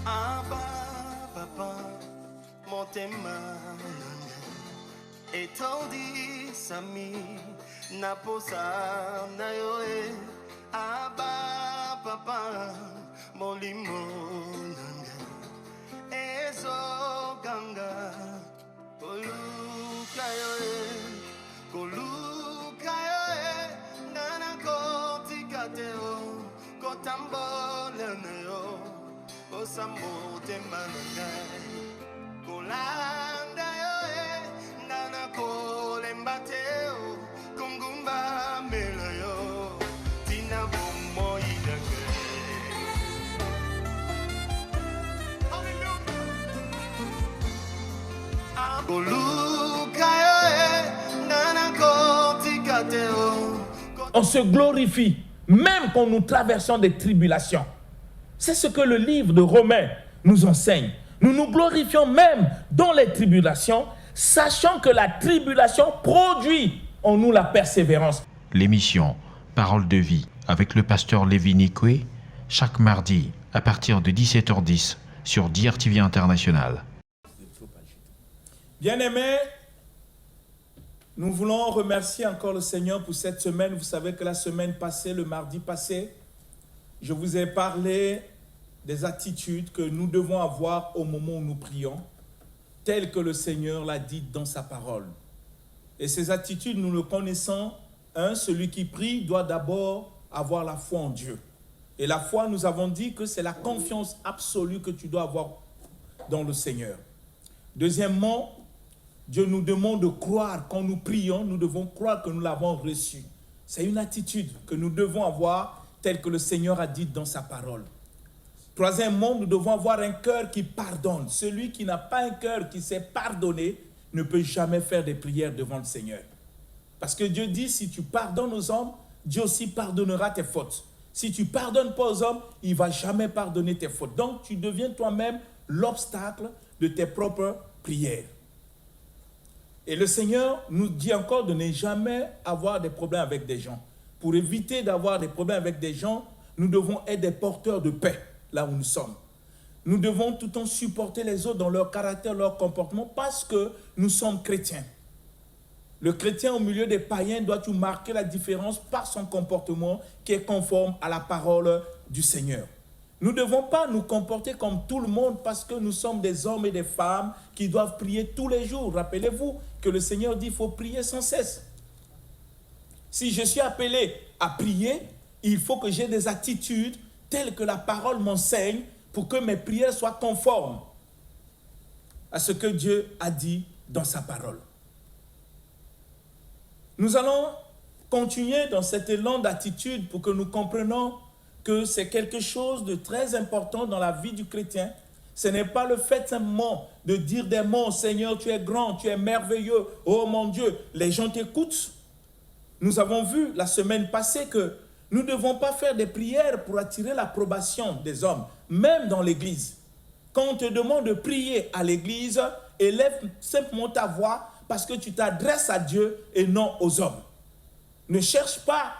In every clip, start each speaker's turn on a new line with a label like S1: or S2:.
S1: Abba, papa, motema etondi sami naposa na yoe. Abba, papa, molimo nanga ezo ganga koluka yoe nana kotikateo kotambole nayo osambo temananga kolanda yoe nana kolembateo kumgumba melayo tina bomo idake.
S2: On se glorifie, même quand nous traversons des tribulations. C'est ce que le livre de Romains nous enseigne. Nous nous glorifions même dans les tribulations, sachant que la tribulation produit en nous la persévérance.
S3: L'émission Parole de vie avec le pasteur Lévi Nikwe, chaque mardi à partir de 17h10 sur DRTV International.
S2: Bien-aimés, nous voulons remercier encore le Seigneur pour cette semaine. Vous savez que la semaine passée, le mardi passé, je vous ai parlé des attitudes que nous devons avoir au moment où nous prions, telles que le Seigneur l'a dit dans sa parole. Et ces attitudes, nous le connaissons. Celui qui prie doit d'abord avoir la foi en Dieu. Et la foi, nous avons dit que c'est la confiance absolue que tu dois avoir dans le Seigneur. Deuxièmement, Dieu nous demande de croire. Quand nous prions, nous devons croire que nous l'avons reçu. C'est une attitude que nous devons avoir telle que le Seigneur a dit dans sa parole. Troisièmement, nous devons avoir un cœur qui pardonne. Celui qui n'a pas un cœur qui sait pardonner ne peut jamais faire des prières devant le Seigneur. Parce que Dieu dit, si tu pardonnes aux hommes, Dieu aussi pardonnera tes fautes. Si tu ne pardonnes pas aux hommes, il ne va jamais pardonner tes fautes. Donc, tu deviens toi-même l'obstacle de tes propres prières. Et le Seigneur nous dit encore de ne jamais avoir des problèmes avec des gens. Pour éviter d'avoir des problèmes avec des gens, nous devons être des porteurs de paix, là où nous sommes. Nous devons tout le temps supporter les autres dans leur caractère, leur comportement, parce que nous sommes chrétiens. Le chrétien au milieu des païens doit tout marquer la différence par son comportement qui est conforme à la parole du Seigneur. Nous ne devons pas nous comporter comme tout le monde parce que nous sommes des hommes et des femmes qui doivent prier tous les jours. Rappelez-vous que le Seigneur dit qu'il faut prier sans cesse. Si je suis appelé à prier, il faut que j'ai des attitudes telles que la parole m'enseigne pour que mes prières soient conformes à ce que Dieu a dit dans sa parole. Nous allons continuer dans cet élan d'attitude pour que nous comprenions que c'est quelque chose de très important dans la vie du chrétien. Ce n'est pas le fait simplement de dire des mots, Seigneur, tu es grand, tu es merveilleux, oh mon Dieu, les gens t'écoutent. Nous avons vu la semaine passée que nous ne devons pas faire des prières pour attirer l'approbation des hommes, même dans l'église. Quand on te demande de prier à l'église, élève simplement ta voix parce que tu t'adresses à Dieu et non aux hommes. Ne cherche pas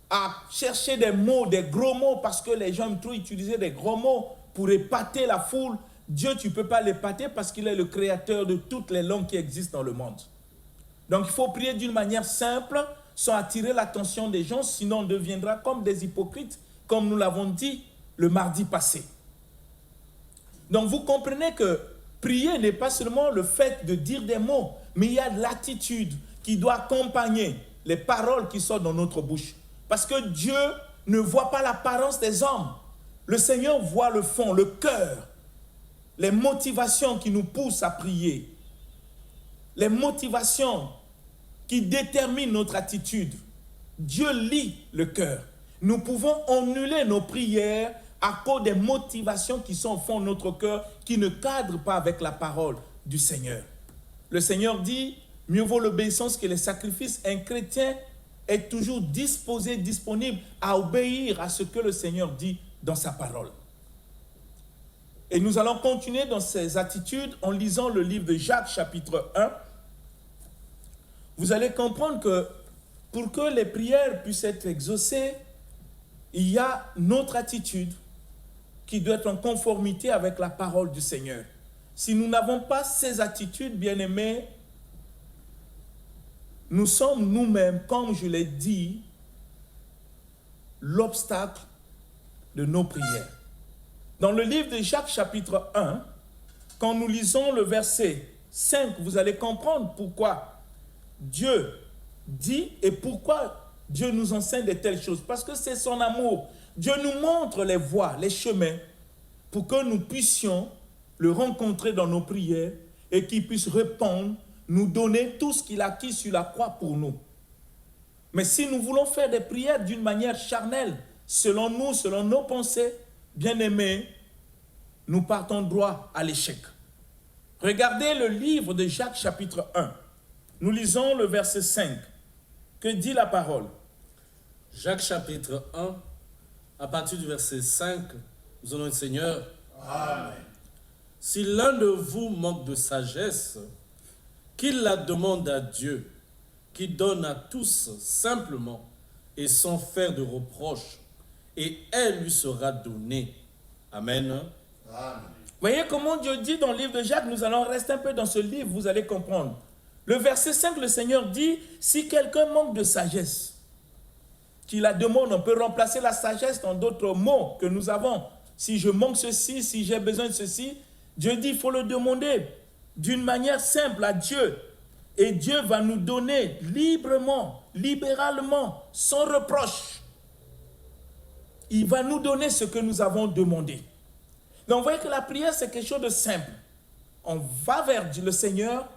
S2: à chercher des mots, des gros mots, parce que les gens aiment trop utiliser des gros mots pour épater la foule. Dieu, tu ne peux pas l'épater parce qu'il est le créateur de toutes les langues qui existent dans le monde. Donc, il faut prier d'une manière simple, sans attirer l'attention des gens, sinon on deviendra comme des hypocrites, comme nous l'avons dit le mardi passé. Donc, vous comprenez que prier n'est pas seulement le fait de dire des mots, mais il y a de l'attitude qui doit accompagner les paroles qui sortent dans notre bouche. Parce que Dieu ne voit pas l'apparence des hommes. Le Seigneur voit le fond, le cœur, les motivations qui nous poussent à prier, les motivations qui déterminent notre attitude. Dieu lit le cœur. Nous pouvons annuler nos prières à cause des motivations qui sont au fond de notre cœur, qui ne cadrent pas avec la parole du Seigneur. Le Seigneur dit, mieux vaut l'obéissance que les sacrifices. Un chrétien est toujours disposé, disponible à obéir à ce que le Seigneur dit dans sa parole. Et nous allons continuer dans ces attitudes en lisant le livre de Jacques, chapitre 1. Vous allez comprendre que pour que les prières puissent être exaucées, il y a notre attitude qui doit être en conformité avec la parole du Seigneur. Si nous n'avons pas ces attitudes, bien-aimés, nous sommes nous-mêmes, comme je l'ai dit, l'obstacle de nos prières. Dans le livre de Jacques chapitre 1, quand nous lisons le verset 5, vous allez comprendre pourquoi Dieu dit et pourquoi Dieu nous enseigne de telles choses. Parce que c'est son amour. Dieu nous montre les voies, les chemins, pour que nous puissions le rencontrer dans nos prières et qu'il puisse répondre, nous donner tout ce qu'il a acquis sur la croix pour nous. Mais si nous voulons faire des prières d'une manière charnelle, selon nous, selon nos pensées, bien-aimés, nous partons droit à l'échec. Regardez le livre de Jacques chapitre 1. Nous lisons le verset 5. Que dit la parole?
S4: Jacques chapitre 1, à partir du verset 5, nous allons le Seigneur.
S1: Amen.
S4: Si l'un de vous manque de sagesse, qu'il la demande à Dieu, qui donne à tous simplement et sans faire de reproches, et elle lui sera donnée. Amen.
S1: Amen.
S2: Voyez comment Dieu dit dans le livre de Jacques, nous allons rester un peu dans ce livre, vous allez comprendre. Le verset 5, le Seigneur dit, si quelqu'un manque de sagesse, qu'il la demande, on peut remplacer la sagesse dans d'autres mots que nous avons. Si je manque ceci, si j'ai besoin de ceci, Dieu dit, il faut le demander d'une manière simple à Dieu. Et Dieu va nous donner librement, libéralement, sans reproche. Il va nous donner ce que nous avons demandé. Donc vous voyez que la prière, c'est quelque chose de simple. On va vers le Seigneur,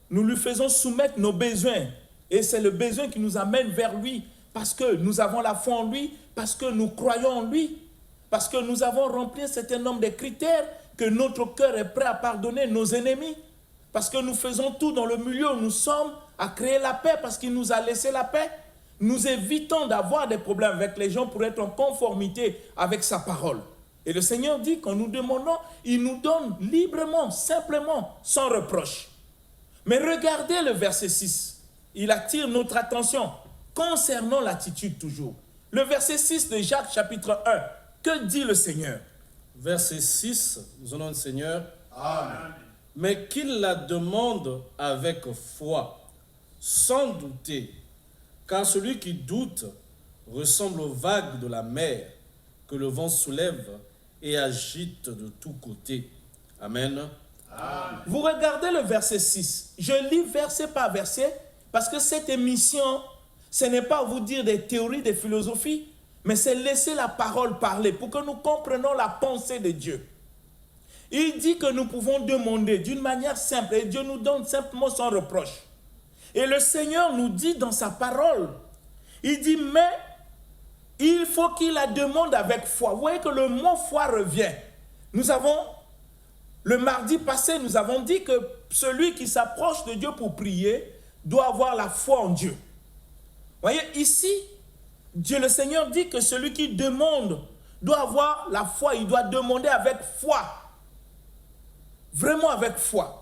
S2: nous lui faisons soumettre nos besoins. Et c'est le besoin qui nous amène vers lui, parce que nous avons la foi en lui, parce que nous croyons en lui, parce que nous avons rempli un certain nombre de critères, que notre cœur est prêt à pardonner nos ennemis, parce que nous faisons tout dans le milieu où nous sommes, à créer la paix, parce qu'il nous a laissé la paix. Nous évitons d'avoir des problèmes avec les gens pour être en conformité avec sa parole. Et le Seigneur dit, quand nous demandons, il nous donne librement, simplement, sans reproche. Mais regardez le verset 6. Il attire notre attention concernant l'attitude toujours. Le verset 6 de Jacques chapitre 1. Que dit le Seigneur?
S4: Verset 6, nous allons le Seigneur.
S1: Amen.
S4: Mais qu'il la demande avec foi, sans douter, car celui qui doute ressemble aux vagues de la mer que le vent soulève et agite de tous côtés. Amen.
S1: Amen.
S2: Vous regardez le verset 6. Je lis verset par verset parce que cette émission, ce n'est pas vous dire des théories, des philosophies, mais c'est laisser la parole parler pour que nous comprenions la pensée de Dieu. Il dit que nous pouvons demander d'une manière simple et Dieu nous donne simplement sans reproche. Et le Seigneur nous dit dans sa parole, il dit, mais il faut qu'il la demande avec foi. Vous voyez que le mot foi revient. Nous avons, le mardi passé, nous avons dit que celui qui s'approche de Dieu pour prier doit avoir la foi en Dieu. Vous voyez, ici, Dieu le Seigneur dit que celui qui demande doit avoir la foi. Il doit demander avec foi. Vraiment avec foi.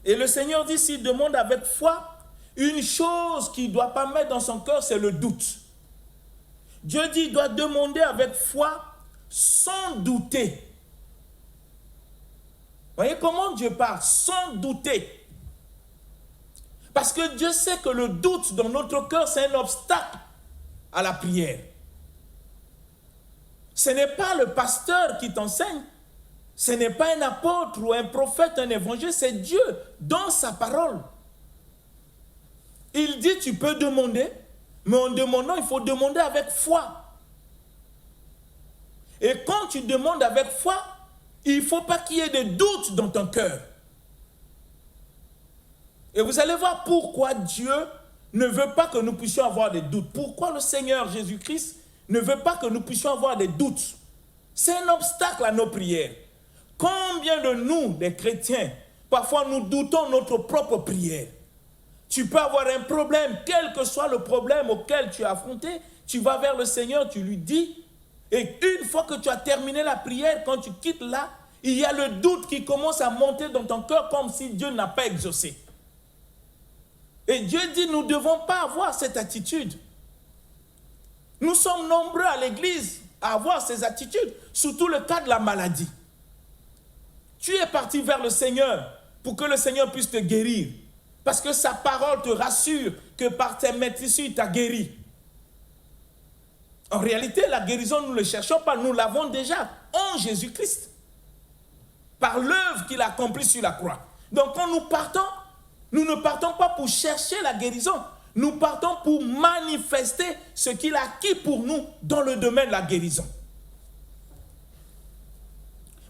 S2: Et le Seigneur dit, s'il demande avec foi, une chose qu'il ne doit pas mettre dans son cœur, c'est le doute. Dieu dit, il doit demander avec foi, sans douter. Voyez comment Dieu parle, sans douter. Parce que Dieu sait que le doute dans notre cœur, c'est un obstacle à la prière. Ce n'est pas le pasteur qui t'enseigne. Ce n'est pas un apôtre ou un prophète, un évangile, c'est Dieu dans sa parole. Il dit, tu peux demander, mais en demandant, il faut demander avec foi. Et quand tu demandes avec foi, il ne faut pas qu'il y ait de doute dans ton cœur. Et vous allez voir pourquoi Dieu ne veut pas que nous puissions avoir des doutes. Pourquoi le Seigneur Jésus-Christ ne veut pas que nous puissions avoir des doutes. C'est un obstacle à nos prières. Combien de nous, les chrétiens, parfois nous doutons notre propre prière. Tu peux avoir un problème, quel que soit le problème auquel tu es affronté, tu vas vers le Seigneur, tu lui dis, et une fois que tu as terminé la prière, quand tu quittes là, il y a le doute qui commence à monter dans ton cœur comme si Dieu n'a pas exaucé. Et Dieu dit, nous ne devons pas avoir cette attitude. Nous sommes nombreux à l'église à avoir ces attitudes, surtout le cas de la maladie. Tu es parti vers le Seigneur pour que le Seigneur puisse te guérir. Parce que sa parole te rassure que par tes maîtrises, il t'a guéri. En réalité, la guérison, nous ne le cherchons pas, nous l'avons déjà en Jésus-Christ. Par l'œuvre qu'il a accomplie sur la croix. Donc quand nous partons, nous ne partons pas pour chercher la guérison. Nous partons pour manifester ce qu'il a acquis pour nous dans le domaine de la guérison.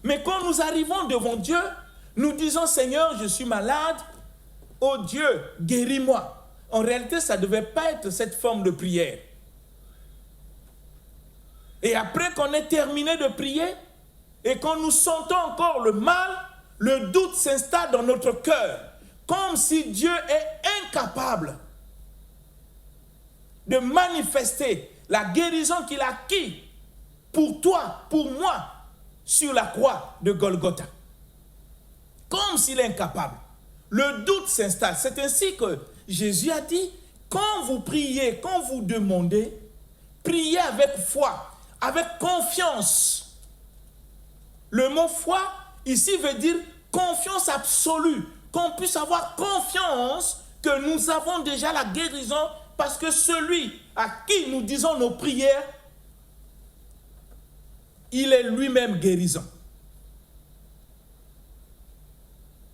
S2: Mais quand nous arrivons devant Dieu, nous disons, Seigneur, je suis malade. Oh Dieu, guéris-moi. En réalité, ça ne devait pas être cette forme de prière. Et après qu'on ait terminé de prier, et quand nous sentons encore le mal, le doute s'installe dans notre cœur, comme si Dieu est incapable de manifester la guérison qu'il a acquis pour toi, pour moi, sur la croix de Golgotha. Comme s'il est incapable. Le doute s'installe. C'est ainsi que Jésus a dit, quand vous priez, quand vous demandez, priez avec foi, avec confiance. Le mot foi, ici, veut dire confiance absolue. Qu'on puisse avoir confiance que nous avons déjà la guérison parce que celui à qui nous disons nos prières, il est lui-même guérissant.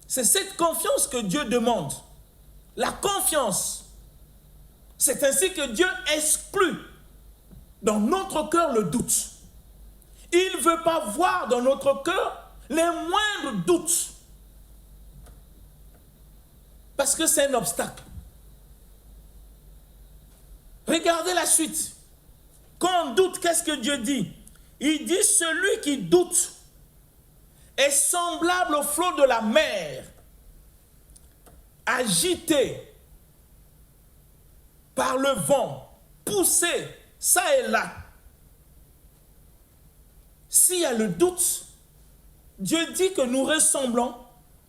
S2: C'est cette confiance que Dieu demande. La confiance. C'est ainsi que Dieu exclut dans notre cœur le doute. Il ne veut pas voir dans notre cœur les moindres doutes. Parce que c'est un obstacle. Regardez la suite. Quand on doute, qu'est-ce que Dieu dit? Il dit, celui qui doute est semblable au flot de la mer, agité par le vent, poussé ça et là. S'il y a le doute, Dieu dit que nous ressemblons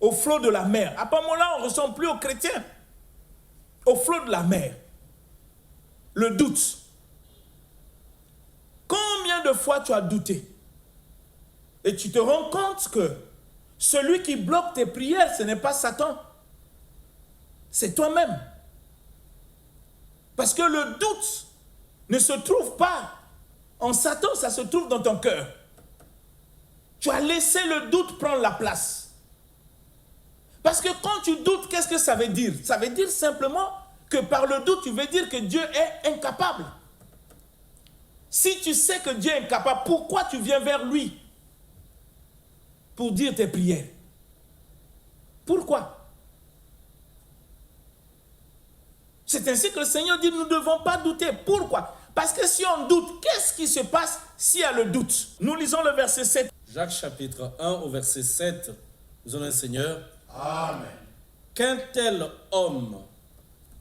S2: au flot de la mer. À ce moment-là, on ne ressemble plus aux chrétiens, au flot de la mer. Le doute. Combien de fois tu as douté? Et tu te rends compte que celui qui bloque tes prières, ce n'est pas Satan. C'est toi-même. Parce que le doute ne se trouve pas en Satan, ça se trouve dans ton cœur. Tu as laissé le doute prendre la place. Parce que quand tu doutes, qu'est-ce que ça veut dire? Ça veut dire simplement que par le doute, tu veux dire que Dieu est incapable. Si tu sais que Dieu est incapable, pourquoi tu viens vers lui pour dire tes prières? Pourquoi? C'est ainsi que le Seigneur dit, nous ne devons pas douter. Pourquoi? Parce que si on doute, qu'est-ce qui se passe s'il y a le doute? Nous lisons le verset 7.
S4: Jacques chapitre 1 au verset 7, nous avons un Seigneur.
S1: Amen.
S4: Qu'un tel homme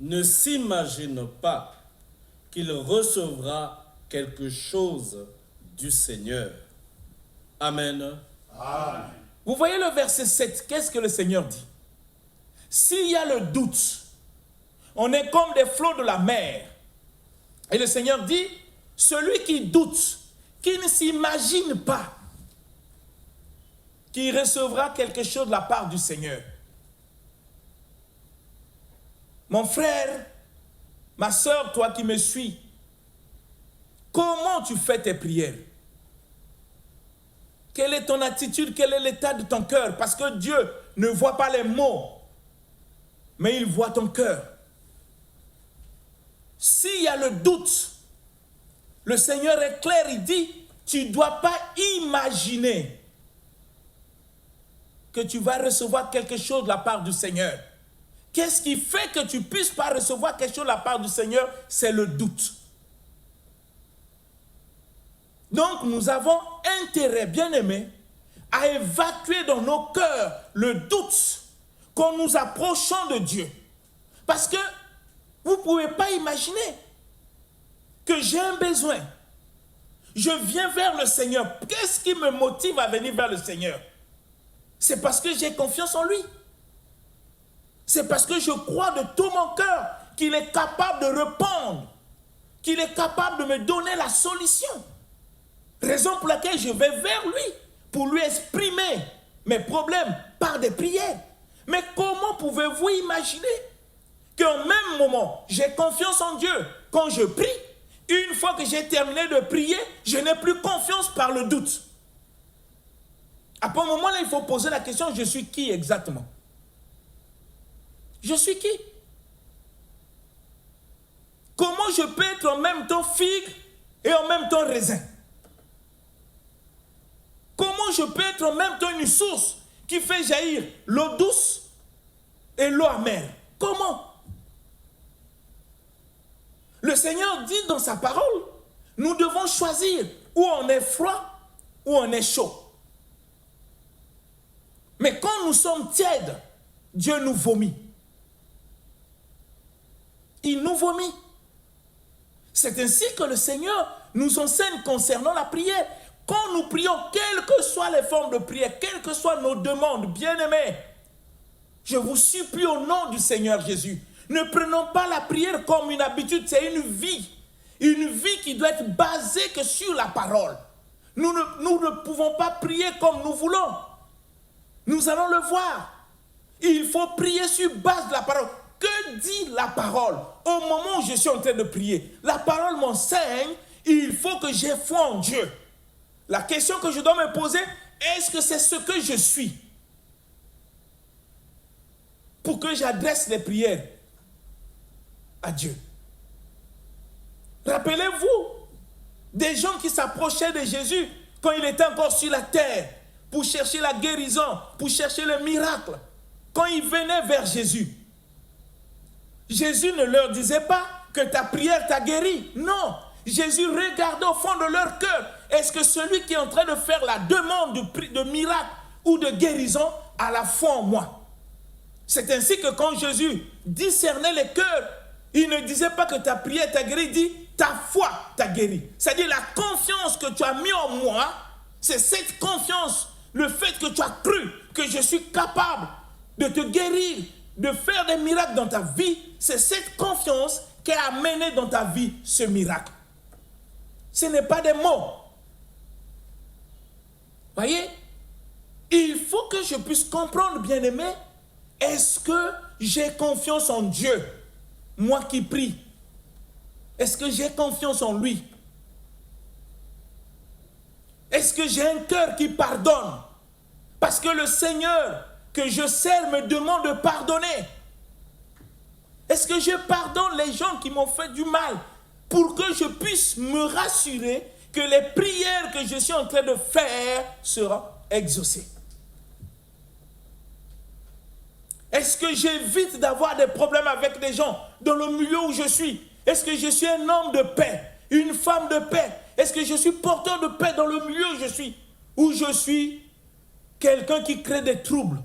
S4: ne s'imagine pas qu'il recevra quelque chose du Seigneur. Amen.
S1: Amen.
S2: Vous voyez le verset 7, qu'est-ce que le Seigneur dit? S'il y a le doute, on est comme des flots de la mer. Et le Seigneur dit, celui qui doute, qui ne s'imagine pas qu'il recevra quelque chose de la part du Seigneur. Mon frère, ma soeur, toi qui me suis, comment tu fais tes prières? Quelle est ton attitude? Quel est l'état de ton cœur? Parce que Dieu ne voit pas les mots, mais il voit ton cœur. S'il y a le doute, le Seigneur est clair, il dit, tu ne dois pas imaginer que tu vas recevoir quelque chose de la part du Seigneur. Qu'est-ce qui fait que tu ne puisses pas recevoir quelque chose de la part du Seigneur? C'est le doute. Donc nous avons intérêt, bien-aimés, à évacuer dans nos cœurs le doute quand nous approchons de Dieu. Parce que vous ne pouvez pas imaginer que j'ai un besoin. Je viens vers le Seigneur. Qu'est-ce qui me motive à venir vers le Seigneur? C'est parce que j'ai confiance en lui. C'est parce que je crois de tout mon cœur qu'il est capable de répondre, qu'il est capable de me donner la solution. Raison pour laquelle je vais vers lui, pour lui exprimer mes problèmes par des prières. Mais comment pouvez-vous imaginer qu'au même moment, j'ai confiance en Dieu quand je prie, une fois que j'ai terminé de prier, je n'ai plus confiance par le doute. À ce moment-là, il faut poser la question, je suis qui exactement? Je suis qui? Comment je peux être en même temps figue et en même temps raisin? Comment je peux être en même temps une source qui fait jaillir l'eau douce et l'eau amère? Comment? Le Seigneur dit dans sa parole, nous devons choisir où on est froid, où on est chaud. Mais quand nous sommes tièdes, Dieu nous vomit. Il nous vomit. C'est ainsi que le Seigneur nous enseigne concernant la prière. Quand nous prions, quelles que soient les formes de prière, quelles que soient nos demandes, bien-aimés, je vous supplie au nom du Seigneur Jésus, ne prenons pas la prière comme une habitude, c'est une vie qui doit être basée que sur la parole. Nous ne pouvons pas prier comme nous voulons. Nous allons le voir. Il faut prier sur base de la parole. Que dit la parole? Au moment où je suis en train de prier, la parole m'enseigne, il faut que j'ai foi en Dieu. La question que je dois me poser, est-ce que c'est ce que je suis? Pour que j'adresse les prières à Dieu. Rappelez-vous des gens qui s'approchaient de Jésus quand il était encore sur la terre pour chercher la guérison, pour chercher le miracle. Quand ils venaient vers Jésus, Jésus ne leur disait pas que ta prière t'a guéri. Non, Jésus regardait au fond de leur cœur. Est-ce que celui qui est en train de faire la demande de miracle ou de guérison a la foi en moi? C'est ainsi que quand Jésus discernait les cœurs, il ne disait pas que ta prière t'a guéri, il dit ta foi t'a guéri. C'est-à-dire la confiance que tu as mis en moi, c'est cette confiance, le fait que tu as cru que je suis capable de te guérir, de faire des miracles dans ta vie, c'est cette confiance qui a amené dans ta vie ce miracle. Ce n'est pas des mots. Voyez, il faut que je puisse comprendre, bien-aimé, est-ce que j'ai confiance en Dieu, moi qui prie? Est-ce que j'ai confiance en lui? Est-ce que j'ai un cœur qui pardonne? Parce que le Seigneur que je sers me demande de pardonner. Est-ce que je pardonne les gens qui m'ont fait du mal pour que je puisse me rassurer que les prières que je suis en train de faire seront exaucées? Est-ce que j'évite d'avoir des problèmes avec des gens dans le milieu où je suis? Est-ce que je suis un homme de paix, une femme de paix? Est-ce que je suis porteur de paix dans le milieu où je suis? Ou je suis quelqu'un qui crée des troubles?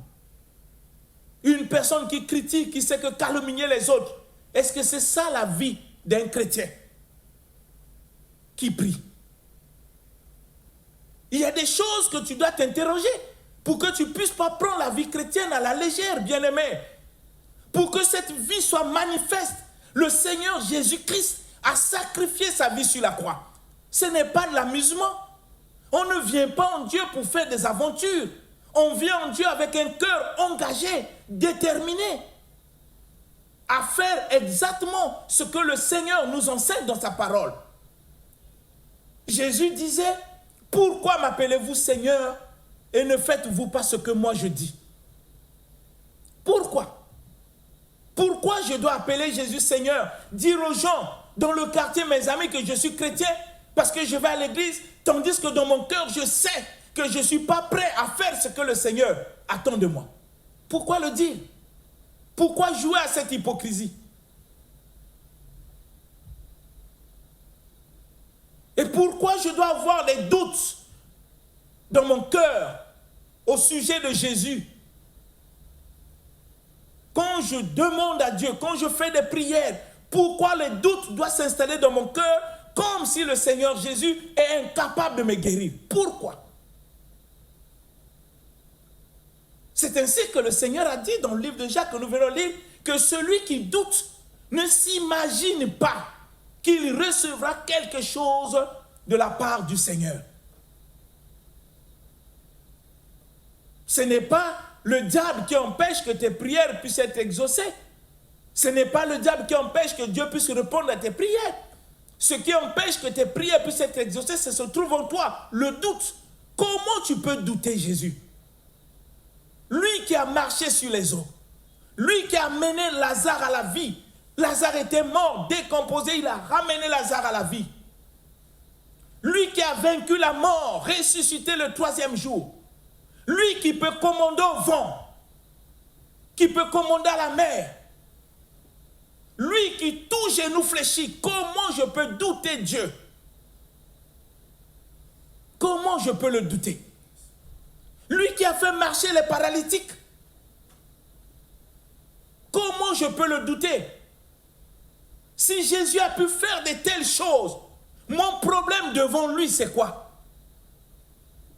S2: Une personne qui critique, qui sait que calomnier les autres. Est-ce que c'est ça la vie d'un chrétien qui prie? Il y a des choses que tu dois t'interroger pour que tu ne puisses pas prendre la vie chrétienne à la légère, bien-aimé. Pour que cette vie soit manifeste, le Seigneur Jésus-Christ a sacrifié sa vie sur la croix. Ce n'est pas de l'amusement. On ne vient pas en Dieu pour faire des aventures. On vient en Dieu avec un cœur engagé, déterminé à faire exactement ce que le Seigneur nous enseigne dans sa parole. Jésus disait, « Pourquoi m'appelez-vous Seigneur et ne faites-vous pas ce que moi je dis ?» Pourquoi? Pourquoi je dois appeler Jésus Seigneur? Dire aux gens dans le quartier, mes amis, que je suis chrétien parce que je vais à l'église, tandis que dans mon cœur, je sais que je ne suis pas prêt à faire ce que le Seigneur attend de moi. Pourquoi le dire? Pourquoi jouer à cette hypocrisie? Et pourquoi je dois avoir des doutes dans mon cœur au sujet de Jésus? Quand je demande à Dieu, quand je fais des prières, pourquoi les doutes doivent s'installer dans mon cœur comme si le Seigneur Jésus est incapable de me guérir? Pourquoi? C'est ainsi que le Seigneur a dit dans le livre de Jacques que nous venons lire, que celui qui doute ne s'imagine pas qu'il recevra quelque chose de la part du Seigneur. Ce n'est pas le diable qui empêche que tes prières puissent être exaucées. Ce n'est pas le diable qui empêche que Dieu puisse répondre à tes prières. Ce qui empêche que tes prières puissent être exaucées, ça se trouve en toi, le doute. Comment tu peux douter Jésus? Lui qui a marché sur les eaux, lui qui a mené Lazare à la vie. Lazare était mort, décomposé, il a ramené Lazare à la vie. Lui qui a vaincu la mort, ressuscité le 3e jour. Lui qui peut commander au vent, qui peut commander à la mer. Lui qui tout genou fléchit, comment je peux douter Dieu? Comment je peux le douter? Lui qui a fait marcher les paralytiques, comment je peux le douter? Si Jésus a pu faire de telles choses, mon problème devant lui, c'est quoi?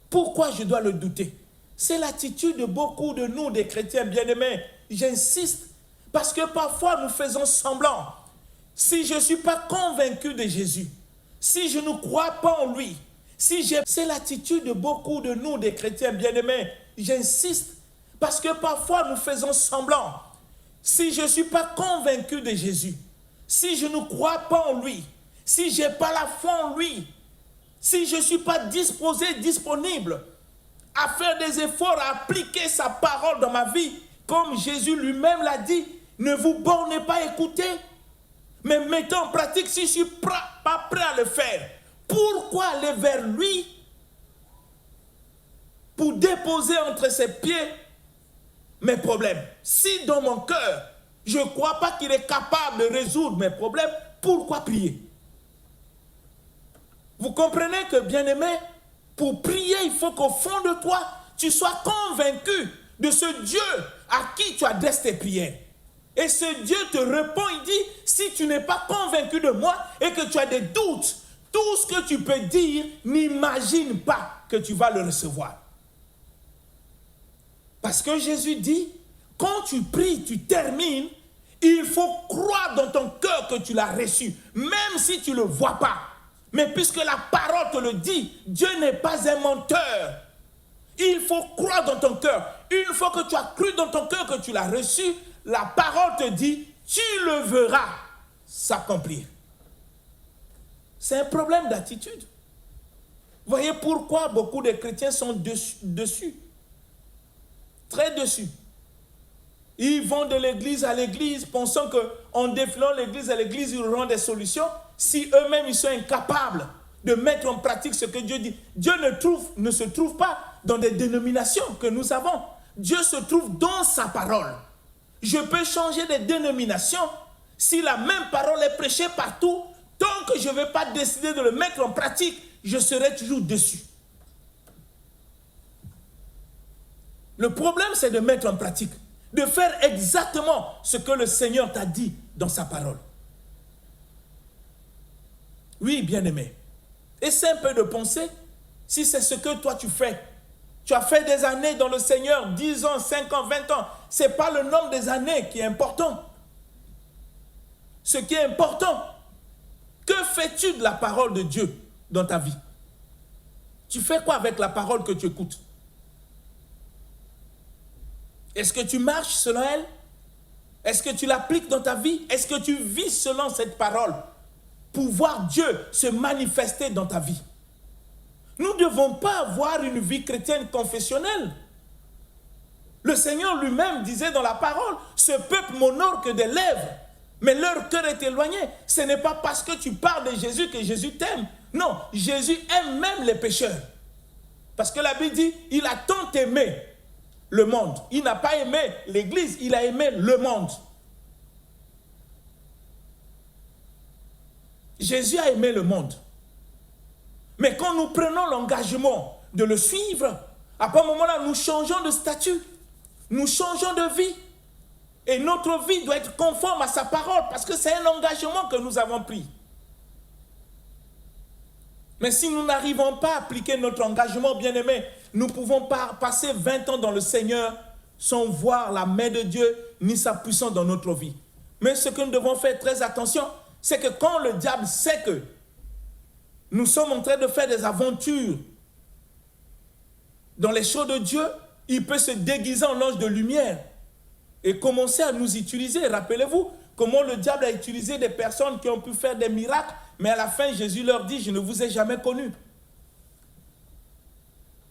S2: Pourquoi je dois le douter? C'est l'attitude de beaucoup de nous, des chrétiens bien-aimés. J'insiste, parce que parfois nous faisons semblant. Si je ne suis pas convaincu de Jésus, si je ne crois pas en lui, c'est l'attitude de beaucoup de nous, des chrétiens bien-aimés. J'insiste, parce que parfois nous faisons semblant. Si je ne suis pas convaincu de Jésus, si je ne crois pas en lui, si je n'ai pas la foi en lui, si je ne suis pas disposé, disponible à faire des efforts, à appliquer sa parole dans ma vie, comme Jésus lui-même l'a dit, ne vous bornez pas à écouter, mais mettez en pratique. Si je ne suis pas prêt à le faire, pourquoi aller vers lui pour déposer entre ses pieds mes problèmes? Si dans mon cœur, je ne crois pas qu'il est capable de résoudre mes problèmes, pourquoi prier? Vous comprenez que, bien-aimé, pour prier, il faut qu'au fond de toi, tu sois convaincu de ce Dieu à qui tu adresses tes prières. Et ce Dieu te répond, il dit, si tu n'es pas convaincu de moi et que tu as des doutes, tout ce que tu peux dire, n'imagine pas que tu vas le recevoir. Parce que Jésus dit, quand tu pries, tu termines, il faut croire dans ton cœur que tu l'as reçu, même si tu ne le vois pas. Mais puisque la parole te le dit, Dieu n'est pas un menteur. Il faut croire dans ton cœur. Une fois que tu as cru dans ton cœur que tu l'as reçu, la parole te dit, tu le verras s'accomplir. C'est un problème d'attitude. Vous voyez pourquoi beaucoup de chrétiens sont dessus. Très dessus. Ils vont de l'église à l'église, pensant qu'en défilant l'église à l'église, ils auront des solutions. Si eux-mêmes, ils sont incapables de mettre en pratique ce que Dieu dit. Dieu ne se trouve pas dans des dénominations que nous avons. Dieu se trouve dans sa parole. Je peux changer de dénomination si la même parole est prêchée partout. Tant que je ne vais pas décider de le mettre en pratique, je serai toujours dessus. Le problème, c'est de mettre en pratique, de faire exactement ce que le Seigneur t'a dit dans sa parole. Oui, bien-aimé. Essaie un peu de penser si c'est ce que toi tu fais. Tu as fait des années dans le Seigneur, 10 ans, 5 ans, 20 ans. Ce n'est pas le nombre des années qui est important. Ce qui est important, que fais-tu de la parole de Dieu dans ta vie? Tu fais quoi avec la parole que tu écoutes? Est-ce que tu marches selon elle? Est-ce que tu l'appliques dans ta vie? Est-ce que tu vis selon cette parole pour voir Dieu se manifester dans ta vie? Nous ne devons pas avoir une vie chrétienne confessionnelle. Le Seigneur lui-même disait dans la parole, ce peuple m'honore que des lèvres, mais leur cœur est éloigné. Ce n'est pas parce que tu parles de Jésus que Jésus t'aime. Non, Jésus aime même les pécheurs. Parce que la Bible dit, il a tant aimé le monde. Il n'a pas aimé l'Église, il a aimé le monde. Jésus a aimé le monde. Mais quand nous prenons l'engagement de le suivre, à ce moment-là, nous changeons de statut, nous changeons de vie. Et notre vie doit être conforme à sa parole, parce que c'est un engagement que nous avons pris. Mais si nous n'arrivons pas à appliquer notre engagement, bien-aimé, nous pouvons pas passer 20 ans dans le Seigneur sans voir la main de Dieu ni sa puissance dans notre vie. Mais ce que nous devons faire très attention, c'est que quand le diable sait que nous sommes en train de faire des aventures dans les choses de Dieu, il peut se déguiser en ange de lumière et commencer à nous utiliser. Rappelez-vous comment le diable a utilisé des personnes qui ont pu faire des miracles, mais à la fin, Jésus leur dit, je ne vous ai jamais connus.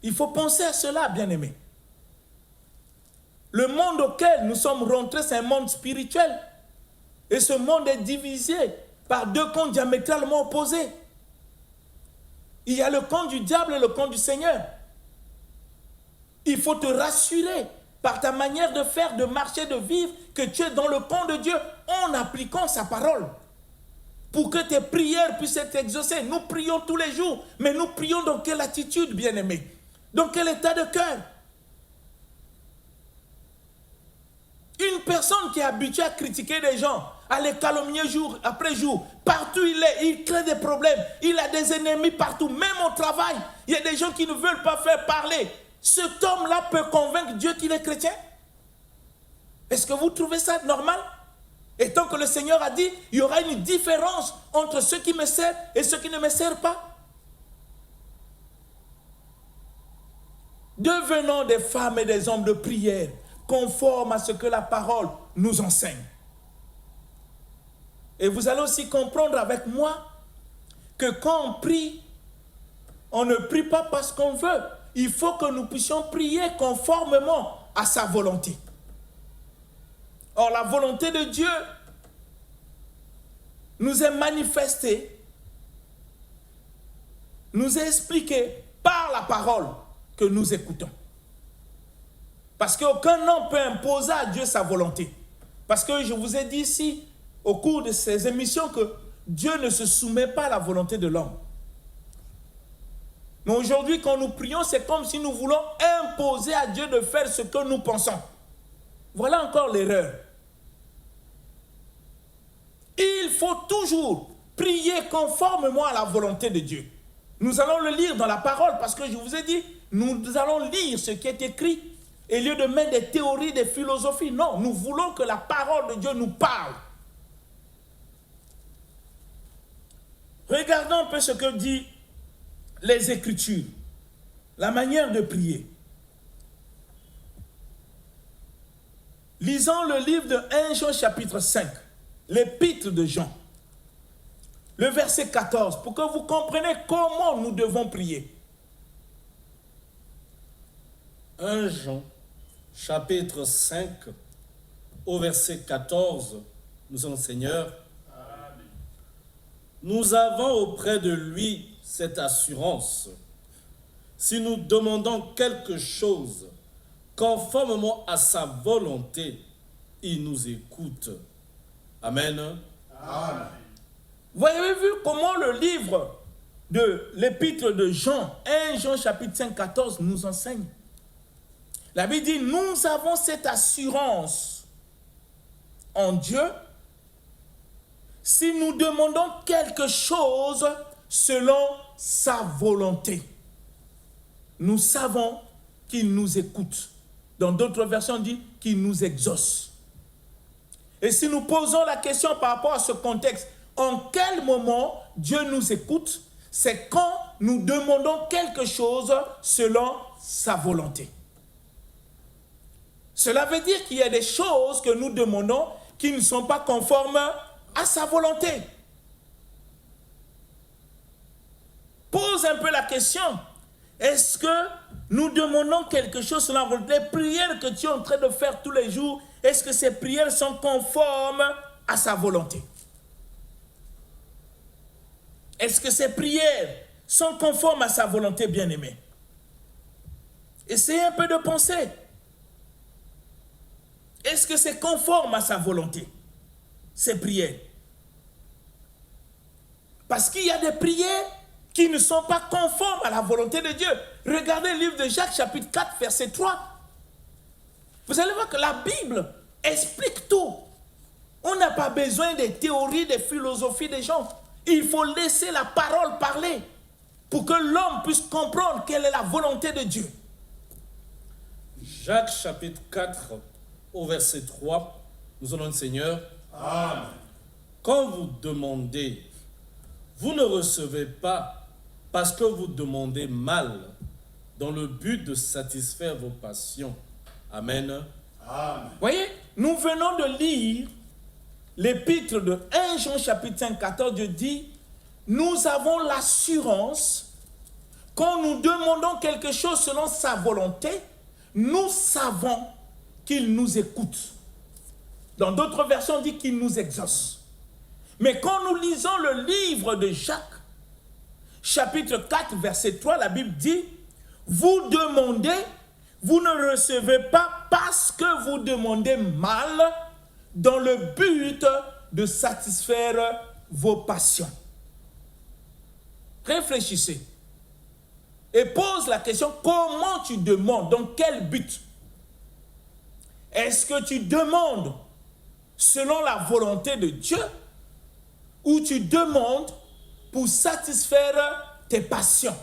S2: Il faut penser à cela, bien-aimés. Le monde auquel nous sommes rentrés, c'est un monde spirituel. Et ce monde est divisé par deux camps diamétralement opposés. Il y a le camp du diable et le camp du Seigneur. Il faut te rassurer par ta manière de faire, de marcher, de vivre, que tu es dans le camp de Dieu en appliquant sa parole. Pour que tes prières puissent être exaucées. Nous prions tous les jours, mais nous prions dans quelle attitude, bien-aimés? Dans quel état de cœur? Une personne qui est habituée à critiquer les gens, à les calomnier jour après jour, partout il crée des problèmes, il a des ennemis partout, même au travail, il y a des gens qui ne veulent pas faire parler. Cet homme-là peut convaincre Dieu qu'il est chrétien? Est-ce que vous trouvez ça normal? Et tant que le Seigneur a dit, il y aura une différence entre ceux qui me servent et ceux qui ne me servent pas. Devenons des femmes et des hommes de prière, conformes à ce que la parole nous enseigne. Et vous allez aussi comprendre avec moi que quand on prie, on ne prie pas parce qu'on veut. Il faut que nous puissions prier conformément à sa volonté. Or, la volonté de Dieu nous est manifestée, nous est expliquée par la parole que nous écoutons. Parce qu'aucun homme peut imposer à Dieu sa volonté. Parce que je vous ai dit ici, au cours de ces émissions, que Dieu ne se soumet pas à la volonté de l'homme. Mais aujourd'hui, quand nous prions, c'est comme si nous voulons imposer à Dieu de faire ce que nous pensons. Voilà encore l'erreur. Il faut toujours prier conformément à la volonté de Dieu. Nous allons le lire dans la parole, parce que je vous ai dit, nous allons lire ce qui est écrit, au lieu de mettre des théories, des philosophies. Non, nous voulons que la parole de Dieu nous parle. Regardons un peu ce que dit les Écritures, la manière de prier. Lisons le livre de 1 Jean chapitre 5, l'épître de Jean, le verset 14, pour que vous compreniez comment nous devons prier.
S4: 1 Jean chapitre 5 au verset 14, nous sommes Seigneur. Nous avons auprès de lui cette assurance. Si nous demandons quelque chose conformément à sa volonté, il nous écoute. Amen.
S1: Amen.
S2: Vous avez vu comment le livre de l'épître de Jean, 1 Jean chapitre 5, 14, nous enseigne. La Bible dit, nous avons cette assurance en Dieu. Si nous demandons quelque chose selon sa volonté, nous savons qu'il nous écoute. Dans d'autres versions, on dit qu'il nous exauce. Et si nous posons la question par rapport à ce contexte, en quel moment Dieu nous écoute? C'est quand nous demandons quelque chose selon sa volonté. Cela veut dire qu'il y a des choses que nous demandons qui ne sont pas conformes à sa volonté. Pose un peu la question. Est-ce que nous demandons quelque chose selon la volonté? Les prières que tu es en train de faire tous les jours, est-ce que ces prières sont conformes à sa volonté? Est-ce que ces prières sont conformes à sa volonté, bien-aimée? Essayez un peu de penser. Est-ce que c'est conforme à sa volonté, ces prières? Parce qu'il y a des prières qui ne sont pas conformes à la volonté de Dieu. Regardez le livre de Jacques, chapitre 4, verset 3. Vous allez voir que la Bible explique tout. On n'a pas besoin des théories, des philosophies des gens. Il faut laisser la parole parler pour que l'homme puisse comprendre quelle est la volonté de Dieu.
S4: Jacques chapitre 4 au verset 3, nous allons, Seigneur.
S1: Amen.
S4: Quand vous demandez, vous ne recevez pas parce que vous demandez mal, dans le but de satisfaire vos passions. Amen.
S1: Amen.
S2: Voyez, nous venons de lire l'épître de 1 Jean chapitre 5, 14, Dieu dit, nous avons l'assurance, quand nous demandons quelque chose selon sa volonté, nous savons qu'il nous écoute. Dans d'autres versions, on dit qu'il nous exauce. Mais quand nous lisons le livre de Jacques, chapitre 4, verset 3, la Bible dit, vous demandez, vous ne recevez pas parce que vous demandez mal dans le but de satisfaire vos passions. Réfléchissez et pose la question, comment tu demandes, dans quel but? Est-ce que tu demandes selon la volonté de Dieu ou tu demandes pour satisfaire tes passions?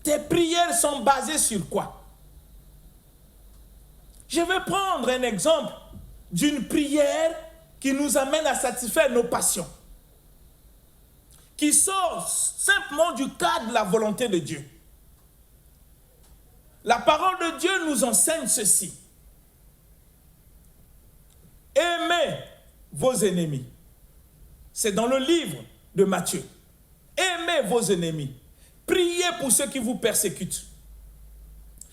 S2: Tes prières sont basées sur quoi? Je vais prendre un exemple d'une prière qui nous amène à satisfaire nos passions, qui sort simplement du cadre de la volonté de Dieu. La parole de Dieu nous enseigne ceci. Aimez vos ennemis. C'est dans le livre de Matthieu. Aimez vos ennemis. Priez pour ceux qui vous persécutent.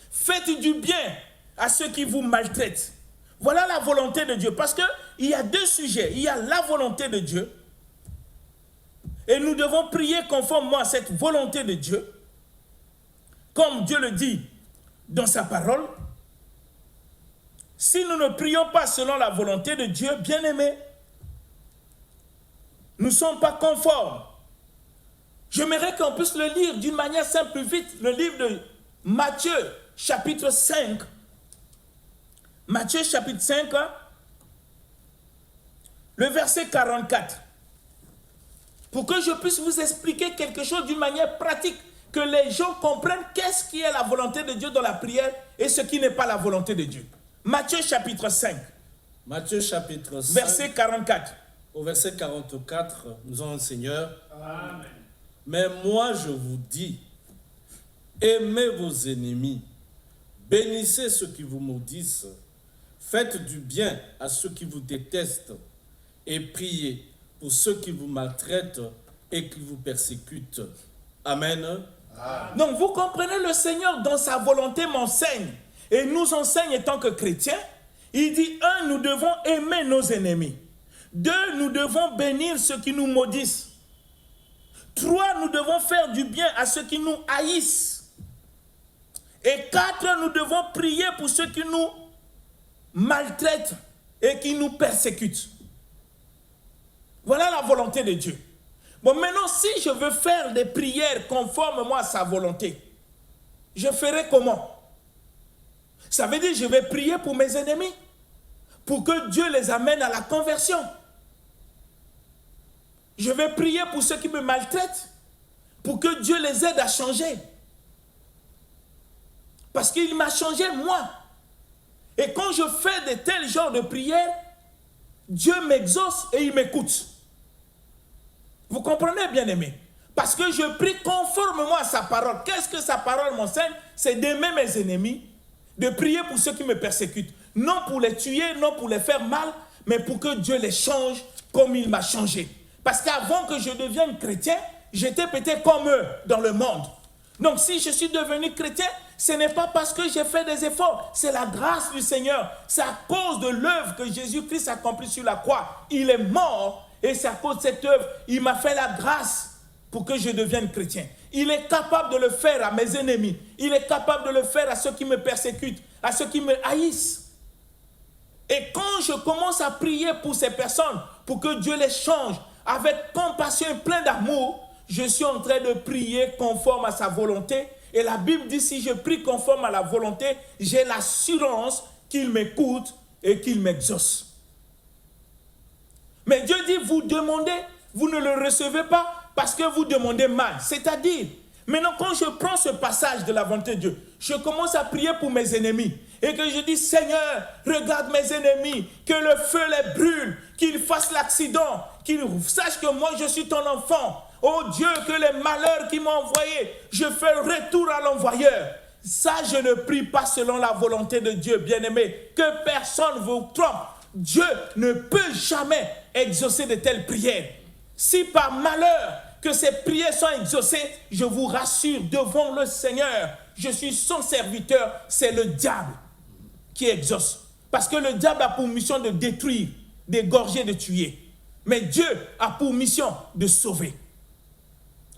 S2: Faites du bien à ceux qui vous maltraitent. Voilà la volonté de Dieu. Parce qu'il y a deux sujets. Il y a la volonté de Dieu. Et nous devons prier conformément à cette volonté de Dieu. Comme Dieu le dit dans sa parole. Si nous ne prions pas selon la volonté de Dieu, bien-aimés, nous ne sommes pas conformes. J'aimerais qu'on puisse le lire d'une manière simple, plus vite. Le livre de Matthieu, chapitre 5. Matthieu, chapitre 5, le verset 44. Pour que je puisse vous expliquer quelque chose d'une manière pratique, que les gens comprennent qu'est-ce qui est la volonté de Dieu dans la prière et ce qui n'est pas la volonté de Dieu. Matthieu, chapitre 5.
S4: Matthieu, chapitre 5.
S2: Verset 44.
S4: Au verset 44, nous avons le Seigneur.
S1: Amen.
S4: Mais moi, je vous dis, aimez vos ennemis, bénissez ceux qui vous maudissent, faites du bien à ceux qui vous détestent et priez pour ceux qui vous maltraitent et qui vous persécutent. Amen.
S1: Amen.
S2: Donc vous comprenez, le Seigneur dans sa volonté m'enseigne et nous enseigne en tant que chrétiens. Il dit, 1, nous devons aimer nos ennemis. 2, nous devons bénir ceux qui nous maudissent. 3, nous devons faire du bien à ceux qui nous haïssent. Et 4, nous devons prier pour ceux qui nous maltraitent et qui nous persécutent. Voilà la volonté de Dieu. Bon, maintenant, si je veux faire des prières conformément à sa volonté, je ferai comment? Ça veut dire que je vais prier pour mes ennemis, pour que Dieu les amène à la conversion. Je vais prier pour ceux qui me maltraitent, pour que Dieu les aide à changer. Parce qu'il m'a changé moi. Et quand je fais de tels genres de prières, Dieu m'exauce et il m'écoute. Vous comprenez, bien-aimés? Parce que je prie conformément à sa parole. Qu'est-ce que sa parole m'enseigne? C'est d'aimer mes ennemis, de prier pour ceux qui me persécutent. Non pour les tuer, non pour les faire mal, mais pour que Dieu les change comme il m'a changé. Parce qu'avant que je devienne chrétien, j'étais peut-être comme eux dans le monde. Donc si je suis devenu chrétien, ce n'est pas parce que j'ai fait des efforts, c'est la grâce du Seigneur. C'est à cause de l'œuvre que Jésus-Christ a accomplie sur la croix. Il est mort et c'est à cause de cette œuvre, il m'a fait la grâce pour que je devienne chrétien. Il est capable de le faire à mes ennemis. Il est capable de le faire à ceux qui me persécutent, à ceux qui me haïssent. Et quand je commence à prier pour ces personnes, pour que Dieu les change, avec compassion et plein d'amour, je suis en train de prier conforme à sa volonté. Et la Bible dit, si je prie conforme à la volonté, j'ai l'assurance qu'il m'écoute et qu'il m'exauce. Mais Dieu dit, vous demandez, vous ne le recevez pas parce que vous demandez mal. C'est-à-dire, maintenant quand je prends ce passage de la volonté de Dieu, je commence à prier pour mes ennemis. Et que je dis, Seigneur, regarde mes ennemis, que le feu les brûle, qu'ils fassent l'accident, qu'ils sachent que moi je suis ton enfant. Oh Dieu, que les malheurs qui m'ont envoyé, je fais retour à l'envoyeur. Ça, je ne prie pas selon la volonté de Dieu, bien-aimé. Que personne vous trompe. Dieu ne peut jamais exaucer de telles prières. Si par malheur que ces prières sont exaucées, je vous rassure devant le Seigneur, je suis son serviteur, c'est le diable qui exauce. Parce que le diable a pour mission de détruire, d'égorger, de tuer. Mais Dieu a pour mission de sauver.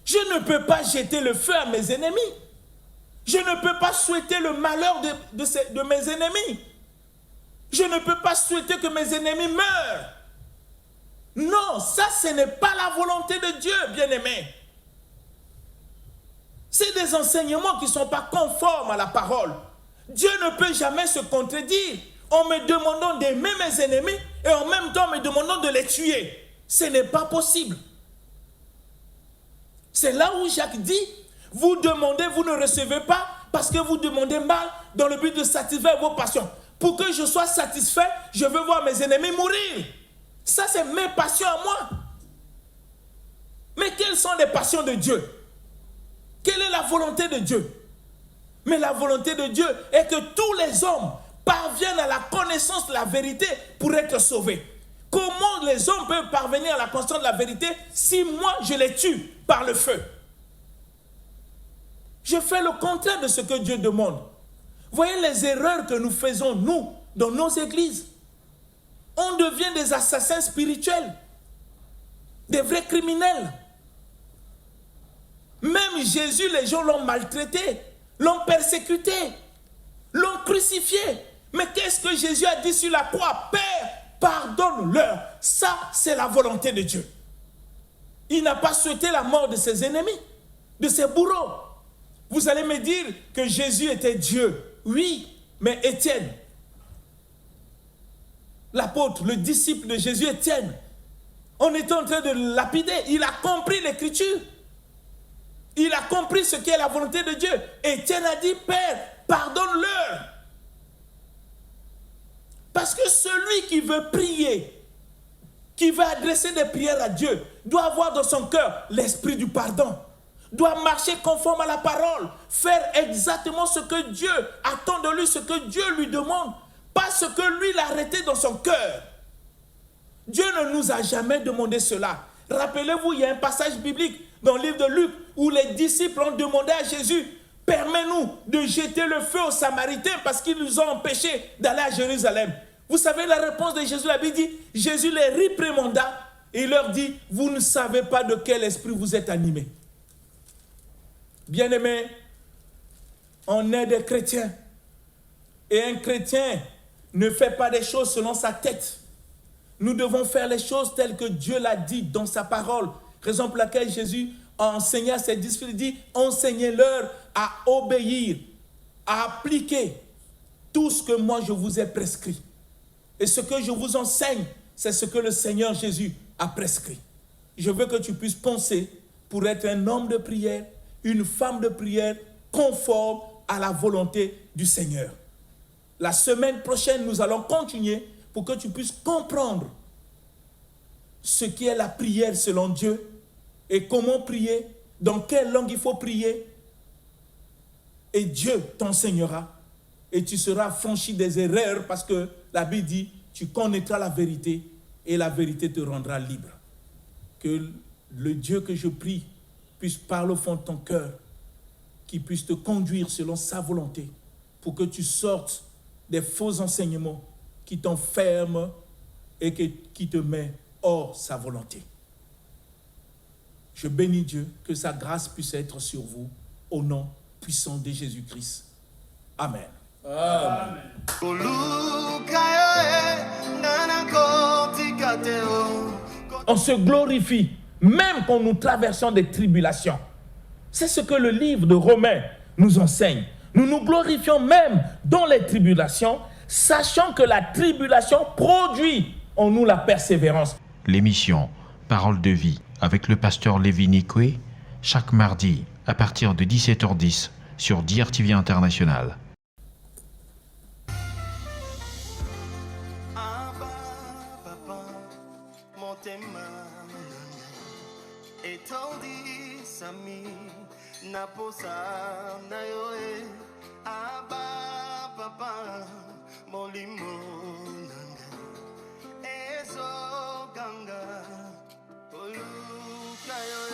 S2: Je ne peux pas jeter le feu à mes ennemis. Je ne peux pas souhaiter le malheur de mes ennemis. Je ne peux pas souhaiter que mes ennemis meurent. Non, ça, ce n'est pas la volonté de Dieu, bien-aimé. C'est des enseignements qui ne sont pas conformes à la parole. Dieu ne peut jamais se contredire en me demandant d'aimer mes ennemis et en même temps me demandant de les tuer. Ce n'est pas possible. C'est là où Jacques dit, vous demandez, vous ne recevez pas parce que vous demandez mal dans le but de satisfaire vos passions. Pour que je sois satisfait, je veux voir mes ennemis mourir. Ça, c'est mes passions à moi. Mais quelles sont les passions de Dieu? Quelle est la volonté de Dieu? Mais la volonté de Dieu est que tous les hommes parviennent à la connaissance de la vérité pour être sauvés. Comment les hommes peuvent parvenir à la connaissance de la vérité si moi je les tue par le feu? Je fais le contraire de ce que Dieu demande. Voyez les erreurs que nous faisons, nous, dans nos églises. On devient des assassins spirituels, des vrais criminels. Même Jésus, les gens l'ont maltraité, l'ont persécuté, l'ont crucifié. Mais qu'est-ce que Jésus a dit sur la croix? Père, pardonne-leur. Ça, c'est la volonté de Dieu. Il n'a pas souhaité la mort de ses ennemis, de ses bourreaux. Vous allez me dire que Jésus était Dieu. Oui, mais Étienne, l'apôtre, le disciple de Jésus, Étienne, on était en train de le lapider. Il a compris l'écriture. Il a compris ce qu'est la volonté de Dieu. Étienne a dit, Père, pardonne-leur. Parce que celui qui veut prier, qui veut adresser des prières à Dieu, doit avoir dans son cœur l'esprit du pardon. Doit marcher conforme à la parole, faire exactement ce que Dieu attend de lui, ce que Dieu lui demande, pas ce que lui l'a arrêté dans son cœur. Dieu ne nous a jamais demandé cela. Rappelez-vous, il y a un passage biblique dans le livre de Luc où les disciples ont demandé à Jésus, permets-nous de jeter le feu aux Samaritains parce qu'ils nous ont empêchés d'aller à Jérusalem. Vous savez la réponse de Jésus, la Bible dit, Jésus les réprimanda et il leur dit, vous ne savez pas de quel esprit vous êtes animés. Bien-aimés, on est des chrétiens. Et un chrétien ne fait pas des choses selon sa tête. Nous devons faire les choses telles que Dieu l'a dit dans sa parole. Raison pour laquelle Jésus a enseigné à ses disciples, il dit, enseignez-leur à obéir, à appliquer tout ce que moi je vous ai prescrit. Et ce que je vous enseigne, c'est ce que le Seigneur Jésus a prescrit. Je veux que tu puisses penser pour être un homme de prière, une femme de prière conforme à la volonté du Seigneur. La semaine prochaine, nous allons continuer pour que tu puisses comprendre ce qu'est la prière selon Dieu et comment prier, dans quelle langue il faut prier. Et Dieu t'enseignera et tu seras affranchi des erreurs parce que la Bible dit, tu connaîtras la vérité et la vérité te rendra libre. Que le Dieu que je prie puisse parler au fond de ton cœur, qu'il puisse te conduire selon sa volonté pour que tu sortes des faux enseignements qui t'enferment et qui te mettent hors sa volonté. Je bénis Dieu, que sa grâce puisse être sur vous, au nom puissant de Jésus-Christ. Amen.
S4: Amen.
S2: On se glorifie, même quand nous traversons des tribulations. C'est ce que le livre de Romains nous enseigne. Nous nous glorifions même dans les tribulations, sachant que la tribulation produit en nous la persévérance.
S3: L'émission Parole de vie avec le pasteur Lévi Nikwe, chaque mardi à partir de 17h10 sur DRTV International.
S5: Told you ami na posa na yo e